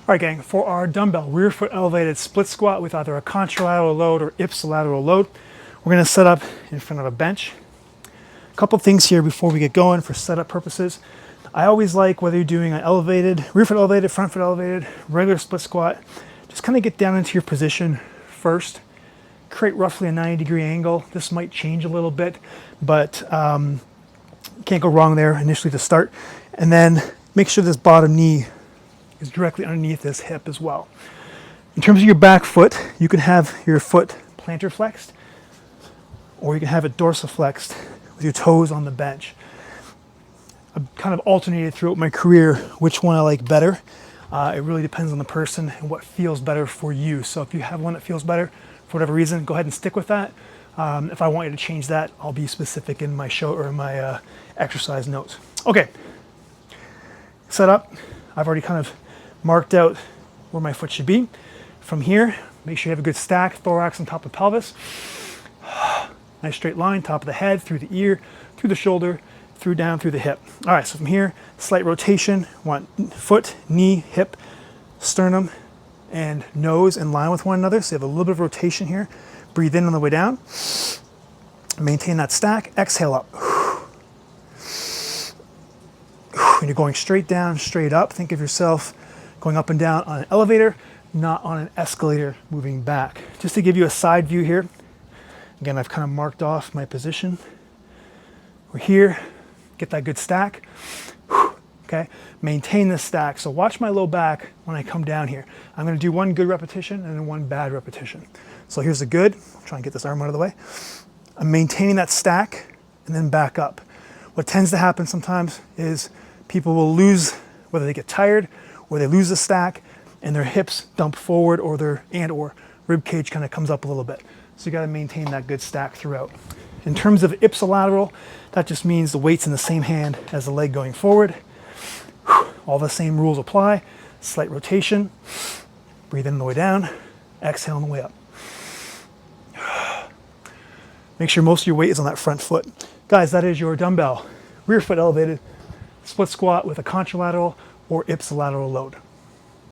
All right, gang, for our dumbbell rear foot elevated split squat with either a contralateral load or ipsilateral load, we're gonna set up in front of a bench. A couple things here before we get going for setup purposes. I always like, whether you're doing an elevated, rear foot elevated, front foot elevated, regular split squat, just kind of get down into your position first. Create roughly a 90-degree angle. This might change a little bit, but can't go wrong there initially to start. And then make sure this bottom knee is directly underneath this hip as well. In terms of your back foot, you can have your foot plantar flexed, or you can have it dorsiflexed with your toes on the bench. I've kind of alternated throughout my career which one I like better. It really depends on the person and what feels better for you. So if you have one that feels better for whatever reason, go ahead and stick with that. If I want you to change that, I'll be specific in my show or in my exercise notes. Okay, set up. I've already kind of marked out where my foot should be. From here, make sure you have a good stack, thorax on top of pelvis. Nice straight line, top of the head, through the ear, through the shoulder, through down, through the hip. All right, so from here, slight rotation. Want foot, knee, hip, sternum, and nose in line with one another. So you have a little bit of rotation here. Breathe in on the way down. Maintain that stack. Exhale up. When you're going straight down, straight up, think of yourself going up and down on an elevator, not on an escalator moving back. Just to give you a side view here. Again, I've kind of marked off my position. We're here, get that good stack. Okay, maintain this stack. So watch my low back when I come down here. I'm gonna do one good repetition and then one bad repetition. So here's the good. I'll try and get this arm out of the way. I'm maintaining that stack and then back up. What tends to happen sometimes is people will lose, whether they get tired or they lose the stack and their hips dump forward, or their rib cage kind of comes up a little bit. So you got to maintain that good stack throughout. In terms of ipsilateral, that just means the weight's in the same hand as the leg going forward. All the same rules apply. Slight rotation. Breathe in on the way down. Exhale on the way up. Make sure most of your weight is on that front foot. Guys, that is your dumbbell rear foot elevated split squat with a contralateral or ipsilateral load.